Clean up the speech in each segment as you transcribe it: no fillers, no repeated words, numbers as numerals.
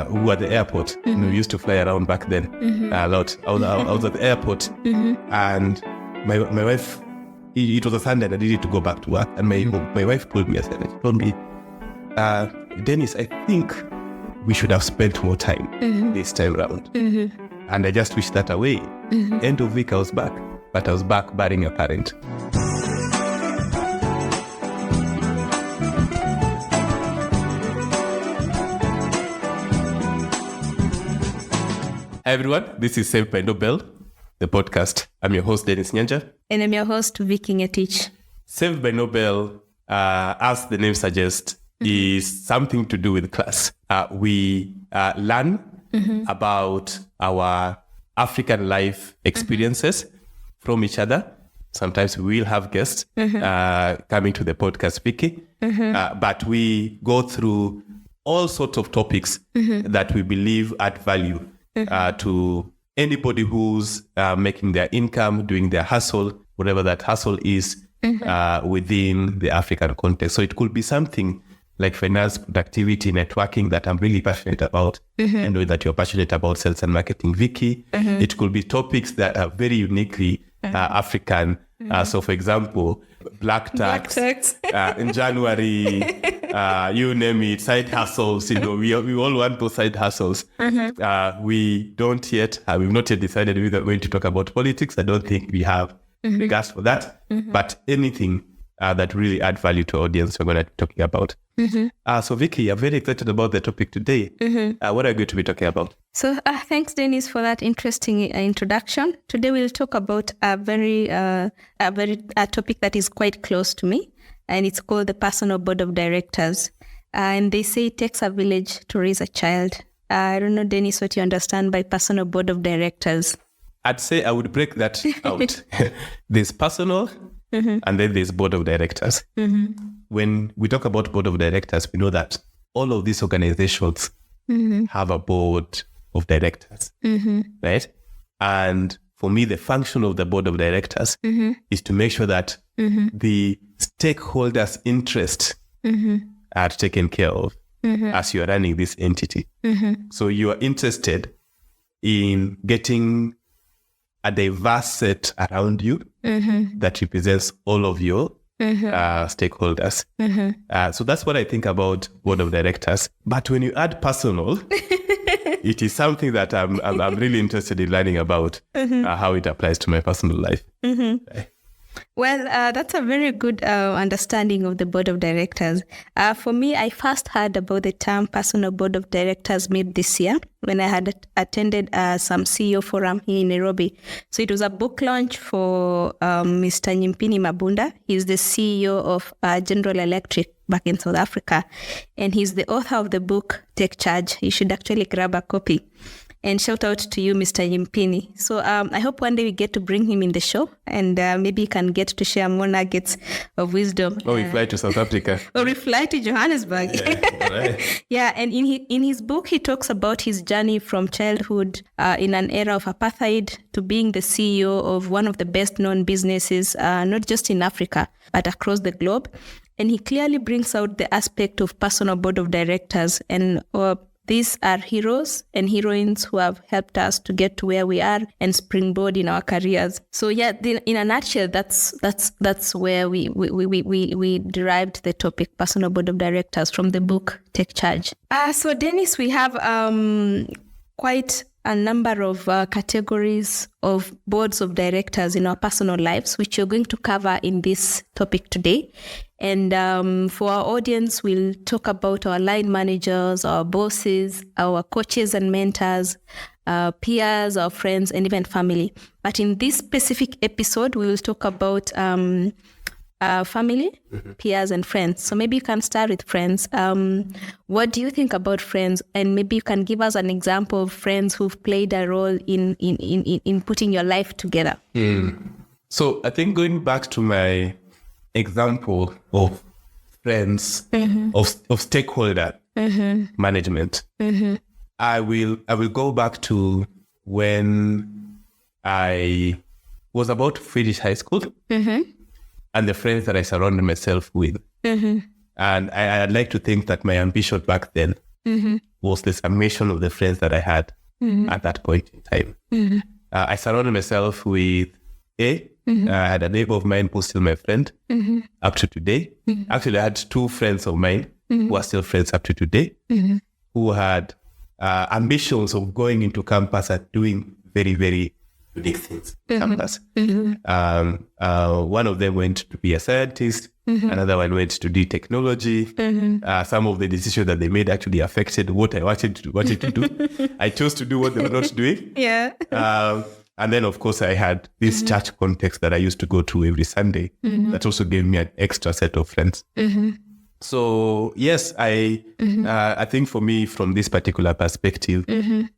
who were at the airport. We used to fly around back then a lot. I was at the airport, and my wife, it was a Sunday and I needed to go back to work, and my wife pulled me aside and she told me, Dennis, I think we should have spent more time this time around. And I just wished that away. End of week I was back, but I was back burying a parent. Hi everyone, this is Saved by Nobel, the podcast. I'm your host, Dennis Nyanja. And I'm your host, Vicky Ngetich. Saved by Nobel, as the name suggests, is something to do with class. We learn about our African life experiences from each other. Sometimes we will have guests coming to the podcast, Vicky. But we go through all sorts of topics that we believe add value to anybody who's making their income, doing their hustle, whatever that hustle is within the African context. So it could be something like finance, productivity, networking that I'm really passionate about, and know that you're passionate about sales and marketing, Vicky. It could be topics that are very uniquely African. So for example, black tax. In January, you name it, side hustles, we all want those side hustles. We've not yet decided we're going to talk about politics. I don't think we have regards for that, but anything that really add value to audience we're going to be talking about. So Vicky, I'm very excited about the topic today. What are you going to be talking about? So thanks, Dennis, for that interesting introduction. Today we'll talk about a topic that is quite close to me, and it's called the personal board of directors. And they say it takes a village to raise a child. I don't know, Dennis, what you understand by personal board of directors. I'd say I would break that out. There's personal, and then there's board of directors. When we talk about board of directors, we know that all of these organizations have a board of directors, right? And for me, the function of the board of directors is to make sure that the stakeholders' interests are taken care of as you are running this entity. So you are interested in getting a diverse set around you that represents all of your stakeholders. So that's what I think about board of directors. But when you add personal, it is something that I'm really interested in learning about, how it applies to my personal life. Well, that's a very good understanding of the board of directors. For me, I first heard about the term personal board of directors made this year when I had attended some CEO forum here in Nairobi. So it was a book launch for Mr. Nyimpini Mabunda. He's the CEO of General Electric back in South Africa. And he's the author of the book, Take Charge. You should actually grab a copy. And shout out to you, Mr. Nyimpini. So I hope one day we get to bring him in the show, and maybe he can get to share more nuggets of wisdom. Or we fly to South Africa. Or we fly to Johannesburg. Yeah, right. Yeah, and in his book, he talks about his journey from childhood in an era of apartheid to being the CEO of one of the best-known businesses, not just in Africa, but across the globe. And he clearly brings out the aspect of personal board of directors, and these are heroes and heroines who have helped us to get to where we are and springboard in our careers. So yeah, in a nutshell, that's where we derived the topic personal board of directors from the book Take Charge. So Dennis, we have quite a number of categories of boards of directors in our personal lives, which you're going to cover in this topic today. And for our audience, we'll talk about our line managers, our bosses, our coaches and mentors, peers, our friends, and even family. But in this specific episode, we will talk about family, peers, and friends. So maybe you can start with friends. What do you think about friends? And maybe you can give us an example of friends who've played a role in putting your life together. So I think going back to my example of friends, of stakeholder management, I will go back to when I was about to finish high school and the friends that I surrounded myself with. And I'd like to think that my ambition back then was the summation of the friends that I had at that point in time. I surrounded myself with I had a neighbor of mine who's still my friend up to today. Actually, I had two friends of mine who are still friends up to today, who had ambitions of going into campus and doing very, very unique things in campus. One of them went to be a scientist. Another one went to do technology. Some of the decisions that they made actually affected what I wanted to do. I chose to do what they were not doing. Yeah. And then, of course, I had this church context that I used to go to every Sunday. That also gave me an extra set of friends. So, yes, I think for me, from this particular perspective,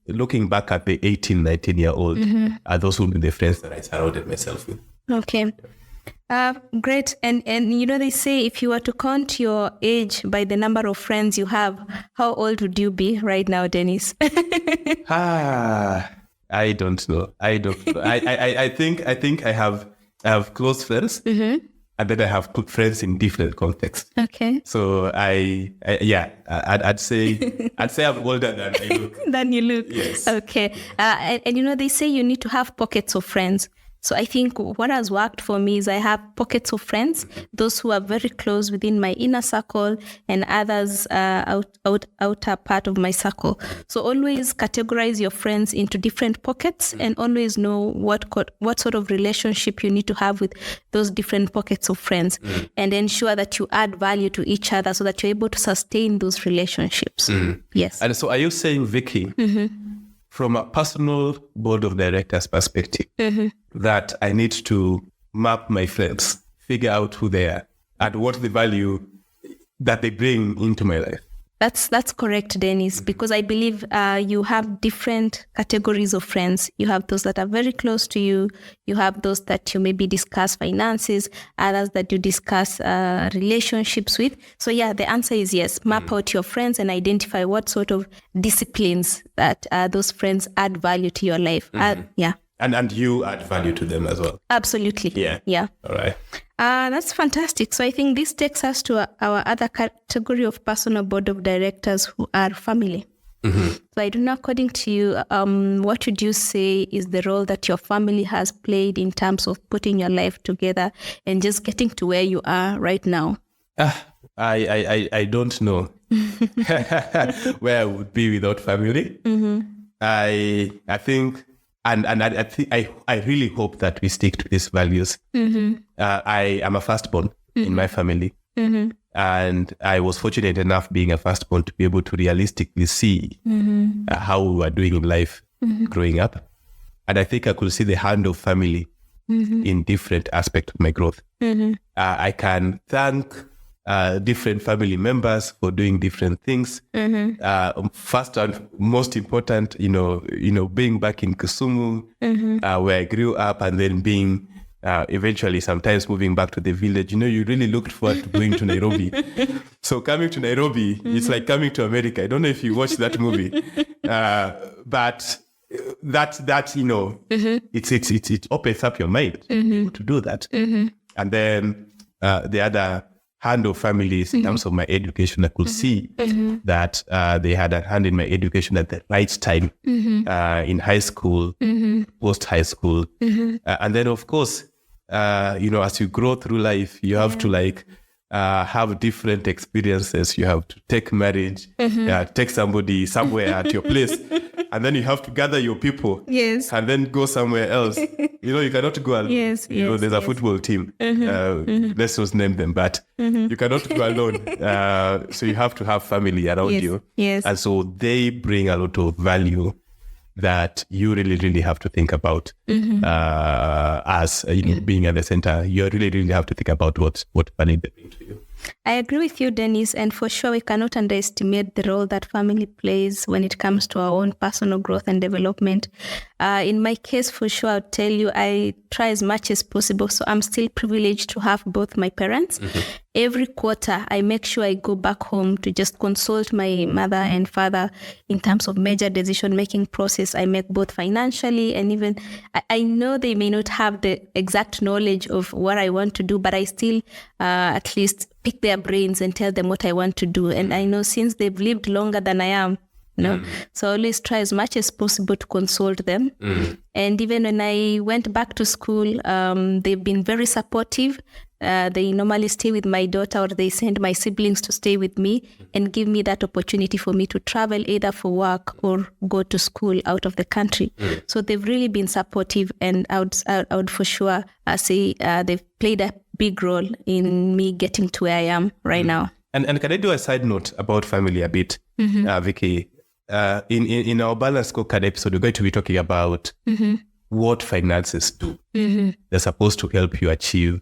looking back at the 18, 19-year-old, are those who be the friends that I surrounded myself with. Okay. Great. And they say if you were to count your age by the number of friends you have, how old would you be right now, Dennis? I don't know. I think I have close friends, and then I have friends in different contexts. Okay. So I'd say I'm older than I look. Than you look. Yes. Okay. And they say you need to have pockets of friends. So I think what has worked for me is I have pockets of friends, those who are very close within my inner circle and others outer part of my circle. So always categorize your friends into different pockets and always know what sort of relationship you need to have with those different pockets of friends and ensure that you add value to each other so that you're able to sustain those relationships. Yes. And so are you saying, Vicky, from a personal board of directors perspective, that I need to map my friends, figure out who they are, and what the value that they bring into my life? That's correct, Dennis, because I believe you have different categories of friends. You have those that are very close to you. You have those that you maybe discuss finances, others that you discuss relationships with. So yeah, the answer is yes. Map out your friends and identify what sort of disciplines that those friends add value to your life. Yeah. And you add value to them as well. Absolutely. Yeah. All right. That's fantastic. So I think this takes us to our other category of personal board of directors who are family. So I don't know, according to you, what would you say is the role that your family has played in terms of putting your life together and just getting to where you are right now? I don't know where I would be without family. I think... And I really hope that we stick to these values. I am a firstborn in my family. And I was fortunate enough, being a firstborn, to be able to realistically see how we were doing in life growing up. And I think I could see the hand of family in different aspects of my growth. I can thank different family members for doing different things. First and most important, being back in Kisumu, where I grew up, and then being eventually sometimes moving back to the village. You really looked forward to going to Nairobi. So coming to Nairobi, it's like coming to America. I don't know if you watched that movie, but it opens up your mind to do that. And then the other hand of families in terms of my education, I could see that they had a hand in my education at the right time, in high school, post high school. And then, of course, as you grow through life, you have to have different experiences. You have to take marriage, take somebody somewhere at your place. And then you have to gather your people, and then go somewhere else. You cannot go alone. There's a football team. Let's just name them, but you cannot go alone. So you have to have family around you. And so they bring a lot of value that you really, really have to think about as being at the center. You really, really have to think about what value they bring to you. I agree with you, Dennis, and for sure we cannot underestimate the role that family plays when it comes to our own personal growth and development. In my case, for sure, I'll tell you, I try as much as possible. So I'm still privileged to have both my parents every quarter, I make sure I go back home to just consult my mother and father in terms of major decision-making process I make, both financially and even, I know they may not have the exact knowledge of what I want to do, but I still at least pick their brains and tell them what I want to do. And I know since they've lived longer than I am, so I always try as much as possible to consult them. And even when I went back to school, they've been very supportive. They normally stay with my daughter, or they send my siblings to stay with me and give me that opportunity for me to travel either for work or go to school out of the country. So they've really been supportive, and I would for sure say they've played a big role in me getting to where I am right now. And can I do a side note about family a bit, Vicky? In our Balanced Scorecard episode, we're going to be talking about what finances do. They're supposed to help you achieve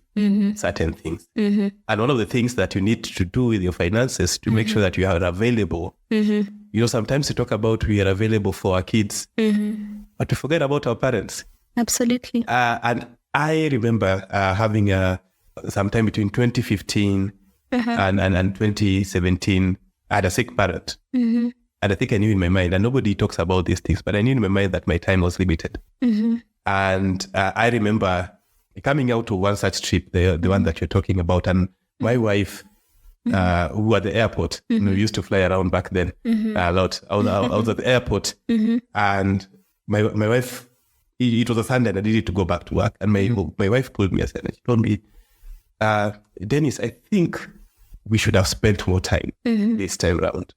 certain things. And one of the things that you need to do with your finances to make sure that you are available. You know, sometimes we talk about we are available for our kids, but we forget about our parents. Absolutely. And I remember having sometime between 2015 and 2017, I had a sick parent. And I think I knew in my mind, and nobody talks about these things, but I knew in my mind that my time was limited. And I remember coming out to one such trip, the one that you're talking about, and my wife, who at the airport, you know, used to fly around back then a lot. I was at the airport, and my wife, it was a Sunday, and I needed to go back to work. And my wife pulled me aside and she told me, Dennis, I think we should have spent more time this time around.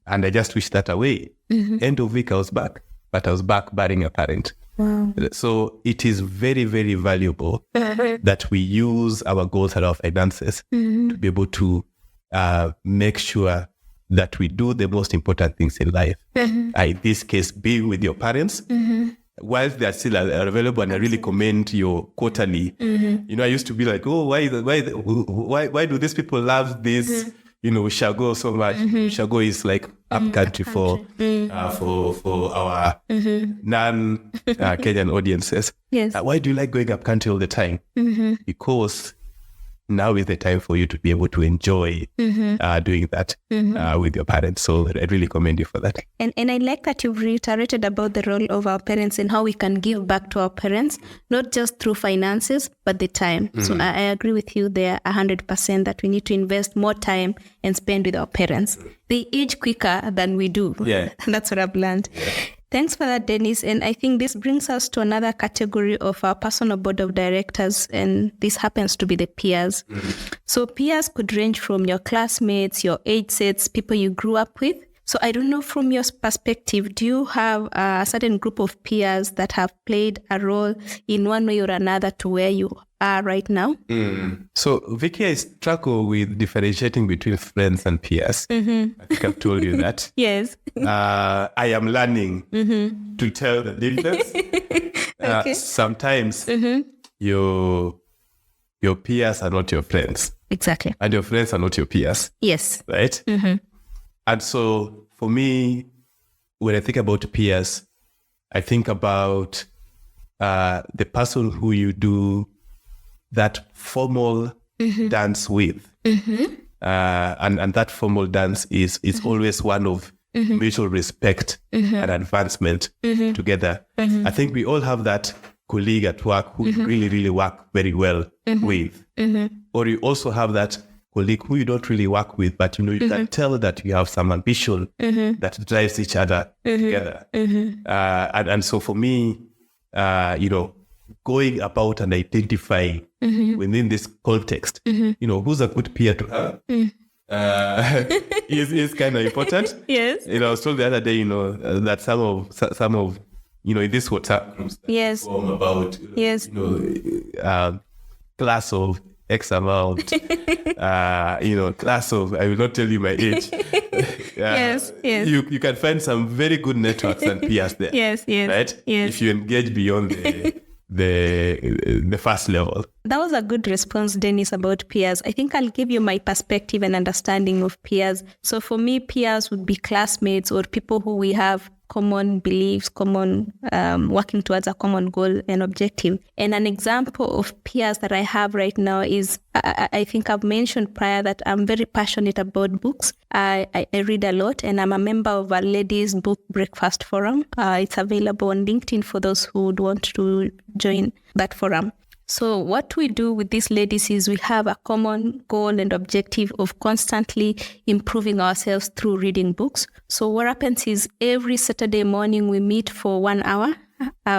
And I just wished that away. End of week, I was back, but I was back bearing a parent. Wow. So it is very, very valuable that we use our goals and our finances to be able to make sure that we do the most important things in life. In this case, being with your parents, whilst they are still available. And I really commend your quarterly. You know, I used to be like, oh, why do these people love this? You know, Ushago so much. Ushago is like up country for our non-Kenyan audiences. Yes. Why do you like going up country all the time? Because now is the time for you to be able to enjoy doing that with your parents. So I really commend you for that. And I like that you've reiterated about the role of our parents and how we can give back to our parents, not just through finances, but the time. So I agree with you there 100% that we need to invest more time and spend with our parents. They age quicker than we do. Yeah. That's what I've learned. Yeah. Thanks for that, Dennis. And I think this brings us to another category of our personal board of directors, and this happens to be the peers. So peers could range from your classmates, your age sets, people you grew up with. So I don't know, from your perspective, do you have a certain group of peers that have played a role in one way or another to where you are right now? So Vicky, I struggle with differentiating between friends and peers. I think I've told you that. Yes. I am learning to tell the difference. Okay. Sometimes your peers are not your friends. Exactly. And your friends are not your peers. Yes. Right? And so for me, when I think about peers, I think about the person who you do that formal dance with. And that formal dance is always one of mutual respect and advancement together. I think we all have that colleague at work who you really, really work very well with. Or you also have that colleague who you don't really work with, but you know, you can tell that you have some ambition that drives each other together. And so for me, you know, going about and identifying within this context, you know, who's a good peer to have is kind of important. Yes. You know, I was told the other day, you know, that some of you know, in this WhatsApp groups that form about, you know, class of X amount, you know, class of, I will not tell you my age. Yes. You can find some very good networks and peers there. Yes. Right? Yes. If you engage beyond the first level. That was a good response, Dennis, about peers. I think I'll give you my perspective and understanding of peers. So for me, peers would be classmates or people who we have common beliefs, common working towards a common goal and objective. And an example of peers that I have right now is, I think I've mentioned prior that I'm very passionate about books. I read a lot, and I'm a member of a ladies book breakfast forum. It's available on LinkedIn for those who would want to join that forum. So what we do with these ladies is we have a common goal and objective of constantly improving ourselves through reading books. So what happens is every Saturday morning we meet for 1 hour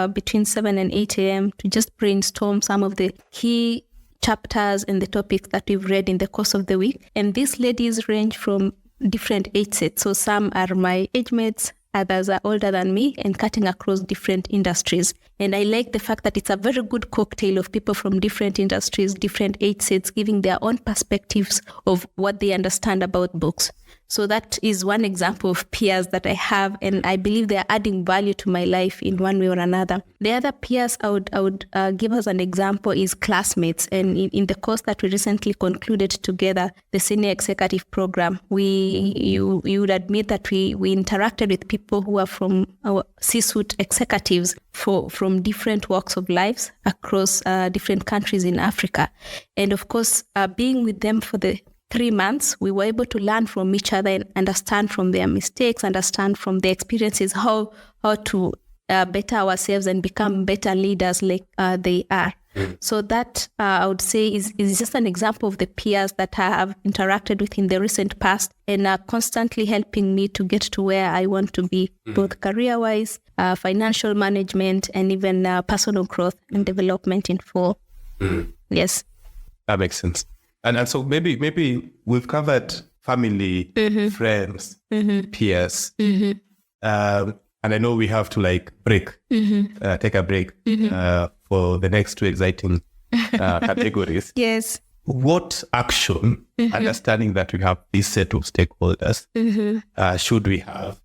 between 7 and 8 a.m. to just brainstorm some of the key chapters and the topics that we've read in the course of the week. And these ladies range from different age sets. So some are my age mates, others are older than me and cutting across different industries. And I like the fact that it's a very good cocktail of people from different industries, different age sets, giving their own perspectives of what they understand about books. So that is one example of peers that I have, and I believe they are adding value to my life in one way or another. The other peers I would give as an example is classmates. And in the course that we recently concluded together, the Senior Executive Program, you would admit that we interacted with people who are from our C-suite executives from different walks of lives across different countries in Africa. And of course, being with them for the 3 months, we were able to learn from each other and understand from their mistakes, understand from their experiences how to better ourselves and become better leaders like they are. So that I would say is just an example of the peers that I have interacted with in the recent past and are constantly helping me to get to where I want to be, both career-wise, financial management, and even personal growth and development in full. Yes. That makes sense. And so maybe we've covered family, friends, peers. And I know we have to take a break for the next two exciting categories. Yes. What action, understanding that we have this set of stakeholders, should we have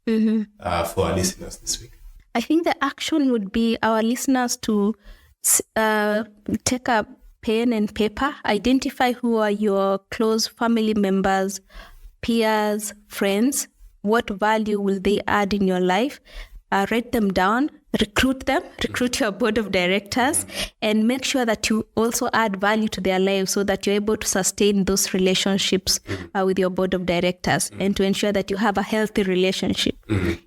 for our listeners this week? I think the action would be our listeners to take a pen and paper, identify who are your close family members, peers, friends. What value will they add in your life? Write them down, recruit your board of directors, and make sure that you also add value to their lives so that you're able to sustain those relationships with your board of directors and to ensure that you have a healthy relationship.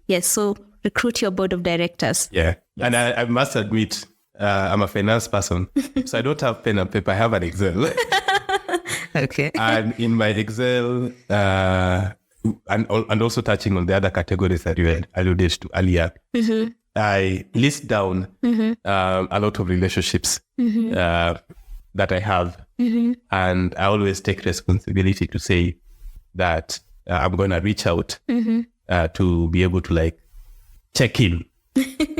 Yes, so recruit your board of directors. Yeah, yes. And I must admit, I'm a finance person, so I don't have pen and paper. I have an Excel. Okay. And in my Excel, and also touching on the other categories that you had alluded to earlier, I list down a lot of relationships that I have. And I always take responsibility to say that I'm going to reach out to be able to check in.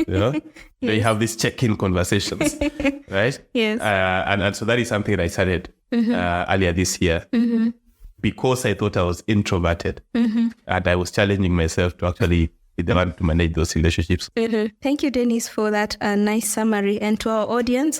Yes. You have these check-in conversations, right? Yes. And so that is something that I started earlier this year because I thought I was introverted and I was challenging myself to actually be the one to manage those relationships. Thank you, Dennis, for that nice summary. And to our audience,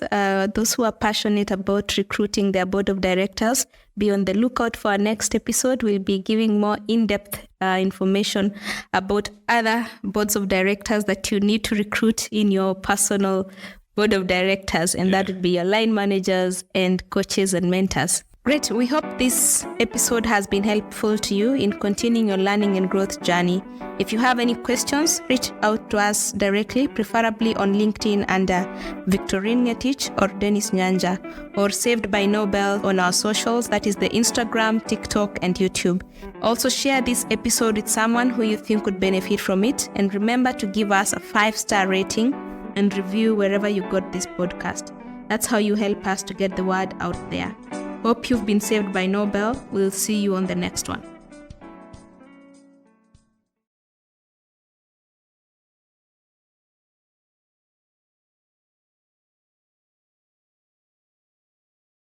those who are passionate about recruiting their board of directors, be on the lookout for our next episode. We'll be giving more in-depth information about other boards of directors that you need to recruit in your personal board of directors. And that would be your line managers and coaches and mentors. Great. We hope this episode has been helpful to you in continuing your learning and growth journey. If you have any questions, reach out to us directly, preferably on LinkedIn under Victorine Ngetich or Dennis Nyanja, or Saved by Nobel on our socials, that is the Instagram, TikTok, and YouTube. Also share this episode with someone who you think would benefit from it, and remember to give us a 5-star rating and review wherever you got this podcast. That's how you help us to get the word out there. Hope you've been saved by Nobel. We'll see you on the next one.